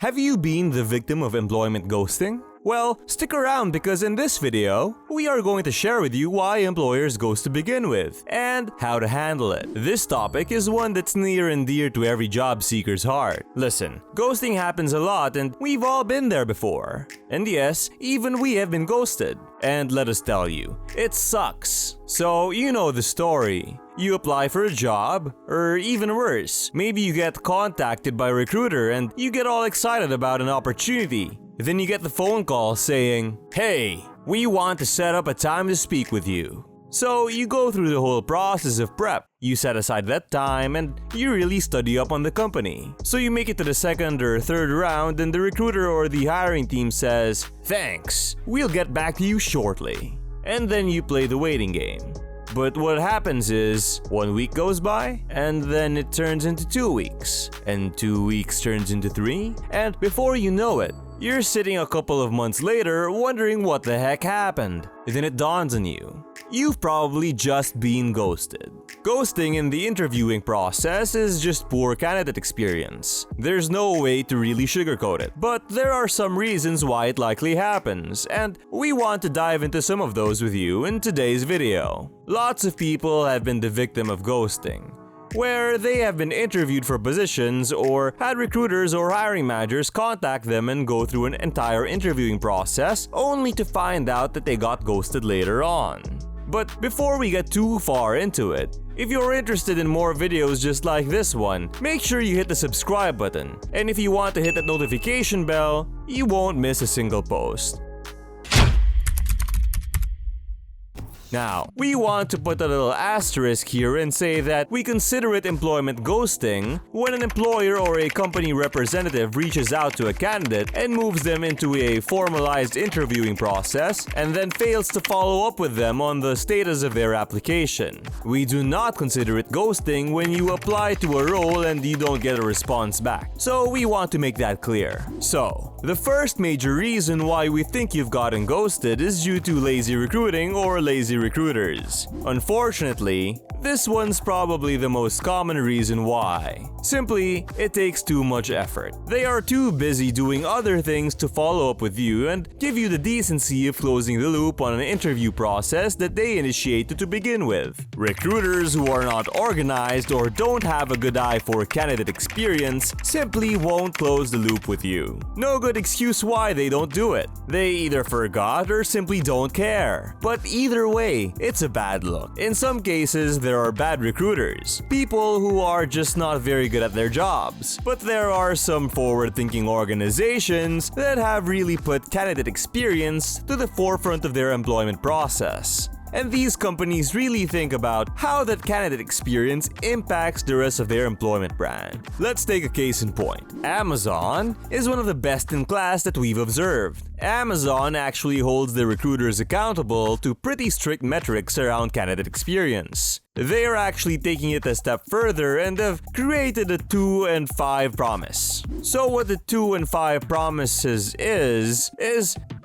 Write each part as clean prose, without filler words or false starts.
Have you been the victim of employment ghosting? Well, stick around because in this video, we are going to share with you why employers ghost to begin with and how to handle it. This topic is one that's near and dear to every job seeker's heart. Listen, ghosting happens a lot and we've all been there before. And yes, even we have been ghosted. And let us tell you, it sucks. So, you know the story. You apply for a job, or even worse, maybe you get contacted by a recruiter and you get all excited about an opportunity. Then you get the phone call saying, "Hey, we want to set up a time to speak with you." So you go through the whole process of prep. You set aside that time and you really study up on the company. So you make it to the second or third round and the recruiter or the hiring team says, "Thanks, we'll get back to you shortly." And then you play the waiting game. But what happens is, 1 week goes by, and then it turns into 2 weeks, and 2 weeks turns into 3, and before you know it, you're sitting a couple of months later wondering what the heck happened. Then it dawns on you. You've probably just been ghosted. Ghosting in the interviewing process is just poor candidate experience. There's no way to really sugarcoat it, but there are some reasons why it likely happens, and we want to dive into some of those with you in today's video. Lots of people have been the victim of ghosting, where they have been interviewed for positions or had recruiters or hiring managers contact them and go through an entire interviewing process only to find out that they got ghosted later on. But before we get too far into it, if you're interested in more videos just like this one, make sure you hit the subscribe button. And if you want to hit that notification bell, you won't miss a single post. Now, we want to put a little asterisk here and say that we consider it employment ghosting when an employer or a company representative reaches out to a candidate and moves them into a formalized interviewing process and then fails to follow up with them on the status of their application. We do not consider it ghosting when you apply to a role and you don't get a response back. So we want to make that clear. So, the first major reason why we think you've gotten ghosted is due to lazy recruiting or lazy recruiters. Unfortunately, this one's probably the most common reason why. Simply, it takes too much effort. They are too busy doing other things to follow up with you and give you the decency of closing the loop on an interview process that they initiated to begin with. Recruiters who are not organized or don't have a good eye for candidate experience simply won't close the loop with you. No good excuse why they don't do it. They either forgot or simply don't care. But either way, it's a bad look. In some cases, there are bad recruiters, people who are just not very good at their jobs. But there are some forward-thinking organizations that have really put candidate experience to the forefront of their employment process. And these companies really think about how that candidate experience impacts the rest of their employment brand. Let's take a case in point. Amazon is one of the best in class that we've observed. Amazon actually holds their recruiters accountable to pretty strict metrics around candidate experience. They are actually taking it a step further and have created a 2 and 5 promise. So what the 2 and 5 promises is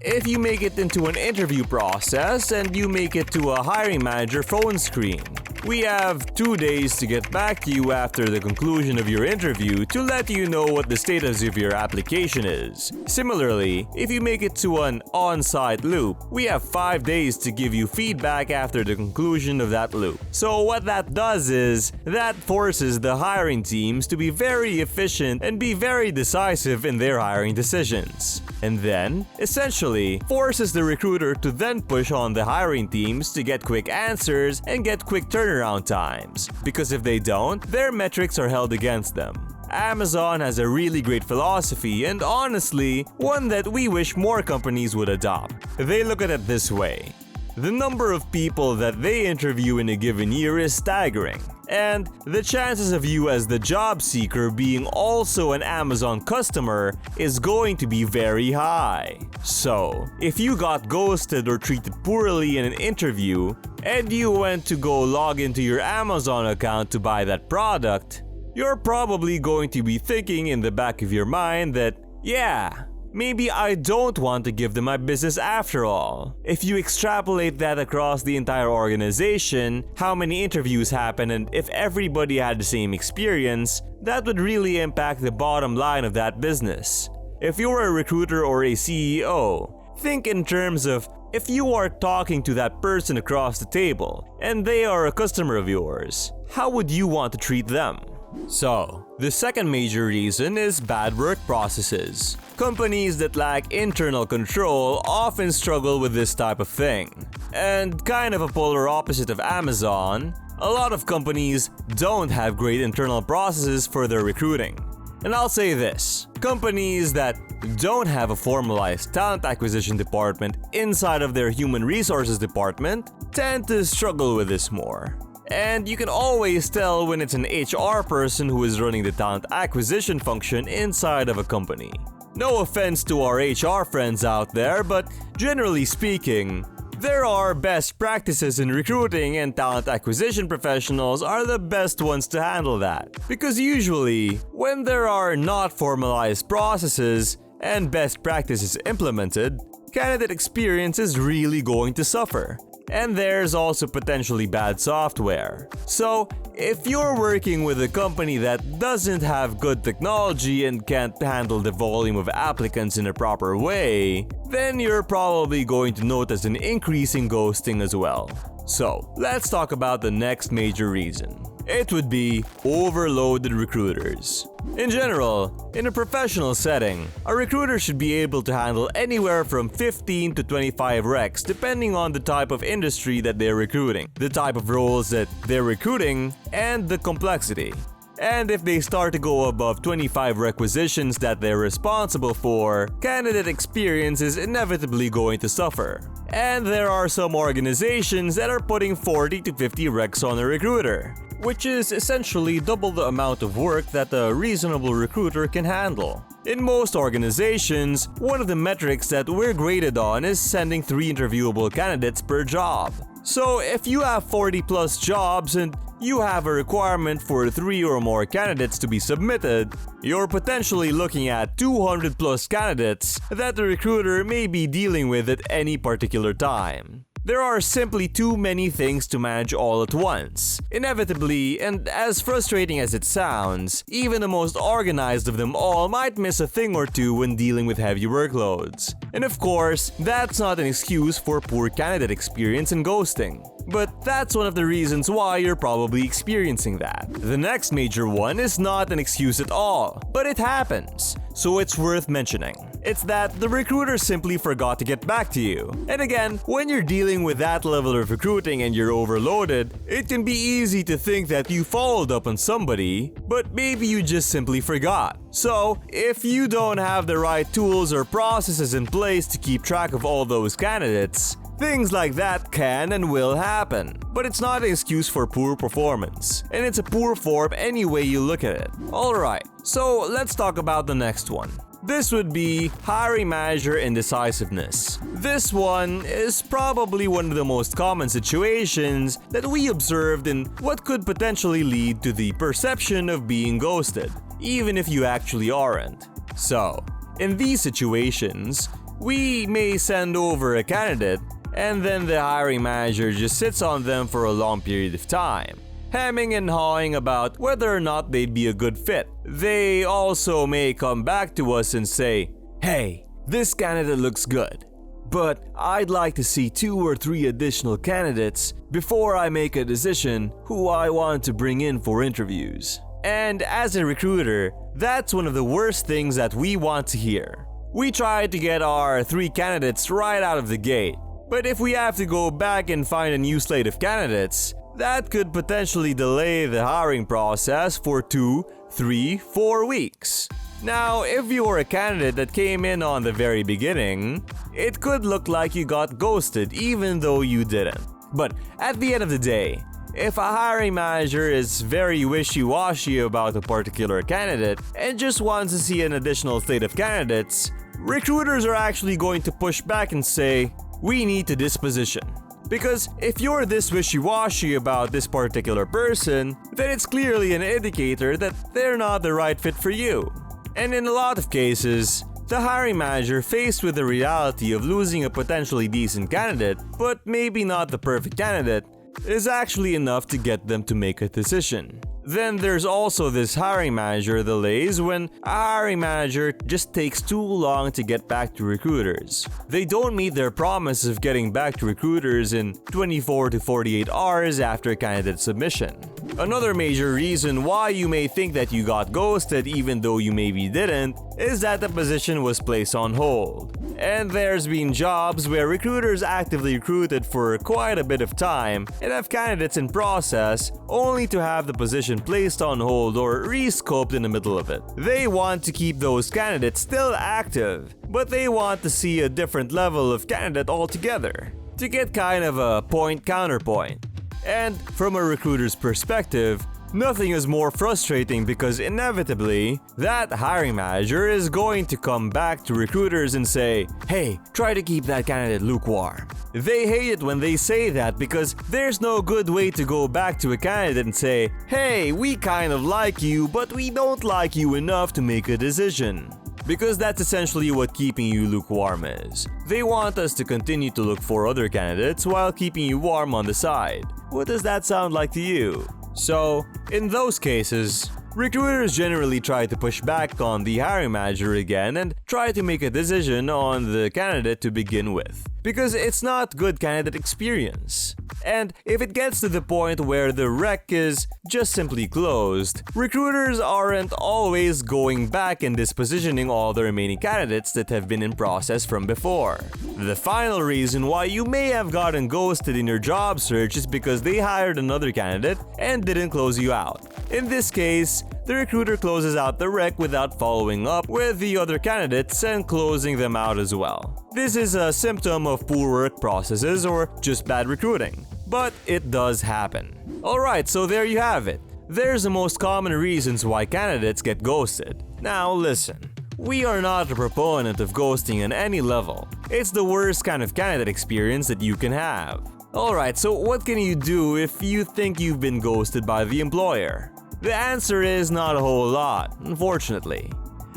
if you make it into an interview process and you make it to a hiring manager phone screen, we have 2 days to get back to you after the conclusion of your interview to let you know what the status of your application is. Similarly, if you make it to an on-site loop, we have 5 days to give you feedback after the conclusion of that loop. So what that does is, that forces the hiring teams to be very efficient and be very decisive in their hiring decisions. And then, essentially, forces the recruiter to then push on the hiring teams to get quick answers and get quick turnaround times. Because if they don't, their metrics are held against them. Amazon has a really great philosophy and honestly, one that we wish more companies would adopt. They look at it this way. The number of people that they interview in a given year is staggering, and the chances of you as the job seeker being also an Amazon customer is going to be very high. So, if you got ghosted or treated poorly in an interview, and you went to go log into your Amazon account to buy that product, you're probably going to be thinking in the back of your mind that, yeah, maybe I don't want to give them my business after all. If you extrapolate that across the entire organization, how many interviews happen, and if everybody had the same experience, that would really impact the bottom line of that business. If you're a recruiter or a CEO, think in terms of if you are talking to that person across the table and they are a customer of yours, how would you want to treat them? So, the second major reason is bad work processes. Companies that lack internal control often struggle with this type of thing. And kind of a polar opposite of Amazon, a lot of companies don't have great internal processes for their recruiting. And I'll say this, companies that don't have a formalized talent acquisition department inside of their human resources department tend to struggle with this more. And you can always tell when it's an HR person who is running the talent acquisition function inside of a company. No offense to our HR friends out there, but generally speaking, there are best practices in recruiting, and talent acquisition professionals are the best ones to handle that. Because usually, when there are not formalized processes and best practices implemented, candidate experience is really going to suffer. And there's also potentially bad software. So, if you're working with a company that doesn't have good technology and can't handle the volume of applicants in a proper way, then you're probably going to notice an increase in ghosting as well. So, let's talk about the next major reason. It would be overloaded recruiters. In general, in a professional setting, a recruiter should be able to handle anywhere from 15 to 25 recs depending on the type of industry that they're recruiting, the type of roles that they're recruiting, and the complexity. And if they start to go above 25 requisitions that they're responsible for, candidate experience is inevitably going to suffer. And there are some organizations that are putting 40 to 50 recs on a recruiter, which is essentially double the amount of work that a reasonable recruiter can handle. In most organizations, one of the metrics that we're graded on is sending 3 interviewable candidates per job. So if you have 40 plus jobs and you have a requirement for 3 or more candidates to be submitted, you're potentially looking at 200 plus candidates that the recruiter may be dealing with at any particular time. There are simply too many things to manage all at once. Inevitably, and as frustrating as it sounds, even the most organized of them all might miss a thing or two when dealing with heavy workloads. And of course, that's not an excuse for poor candidate experience and ghosting. But that's one of the reasons why you're probably experiencing that. The next major one is not an excuse at all, but it happens, so it's worth mentioning. It's that the recruiter simply forgot to get back to you. And again, when you're dealing with that level of recruiting and you're overloaded, it can be easy to think that you followed up on somebody, but maybe you just simply forgot. So, if you don't have the right tools or processes in place to keep track of all those candidates, things like that can and will happen. But it's not an excuse for poor performance, and it's a poor form any way you look at it. Alright, so let's talk about the next one. This would be hiring manager indecisiveness. This one is probably one of the most common situations that we observed in what could potentially lead to the perception of being ghosted, even if you actually aren't. So, in these situations, we may send over a candidate and then the hiring manager just sits on them for a long period of time, hemming and hawing about whether or not they'd be a good fit. They also may come back to us and say, "Hey, this candidate looks good, but I'd like to see 2 or 3 additional candidates before I make a decision who I want to bring in for interviews." And as a recruiter, that's one of the worst things that we want to hear. We try to get our 3 candidates right out of the gate, but if we have to go back and find a new slate of candidates, that could potentially delay the hiring process for 2, 3, 4 weeks. Now, if you're a candidate that came in on the very beginning, it could look like you got ghosted even though you didn't. But at the end of the day, if a hiring manager is very wishy-washy about a particular candidate and just wants to see an additional slate of candidates, recruiters are actually going to push back and say, "We need to disposition." Because if you're this wishy-washy about this particular person, then it's clearly an indicator that they're not the right fit for you. And in a lot of cases, The hiring manager, faced with the reality of losing a potentially decent candidate, but maybe not the perfect candidate, is actually enough to get them to make a decision. Then there's also this hiring manager delays when a hiring manager just takes too long to get back to recruiters. They don't meet their promise of getting back to recruiters in 24 to 48 hours after candidate submission. Another major reason why you may think that you got ghosted even though you maybe didn't is that the position was placed on hold. And there's been jobs where recruiters actively recruited for quite a bit of time and have candidates in process only to have the position placed on hold or rescoped in the middle of it. They want to keep those candidates still active, but they want to see a different level of candidate altogether to get kind of a point-counterpoint. And from a recruiter's perspective, nothing is more frustrating because inevitably, that hiring manager is going to come back to recruiters and say, "Hey, try to keep that candidate lukewarm." They hate it when they say that because there's no good way to go back to a candidate and say, "Hey, we kind of like you, but we don't like you enough to make a decision." Because that's essentially what keeping you lukewarm is. They want us to continue to look for other candidates while keeping you warm on the side. What does that sound like to you? So, in those cases, recruiters generally try to push back on the hiring manager again and try to make a decision on the candidate to begin with. Because it's not good candidate experience. And if it gets to the point where the rec is just simply closed, recruiters aren't always going back and dispositioning all the remaining candidates that have been in process from before. The final reason why you may have gotten ghosted in your job search is because they hired another candidate and didn't close you out. In this case, the recruiter closes out the rec without following up with the other candidates and closing them out as well. This is a symptom of poor work processes or just bad recruiting, but it does happen. Alright, so there you have it. There's the most common reasons why candidates get ghosted. Now listen, we are not a proponent of ghosting on any level. It's the worst kind of candidate experience that you can have. Alright, so what can you do if you think you've been ghosted by the employer? The answer is not a whole lot, unfortunately.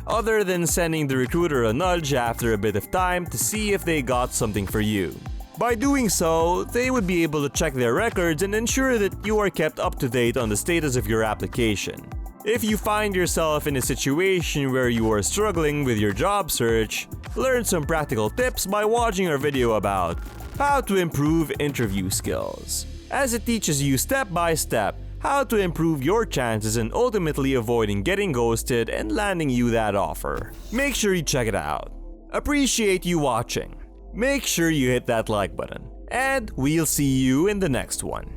Other than sending the recruiter a nudge after a bit of time to see if they got something for you. By doing so, they would be able to check their records and ensure that you are kept up to date on the status of your application. If you find yourself in a situation where you are struggling with your job search, learn some practical tips by watching our video about how to improve interview skills, as it teaches you step by step how to improve your chances and ultimately avoiding getting ghosted and landing you that offer. Make sure you check it out. Appreciate you watching. Make sure you hit that like button, and we'll see you in the next one.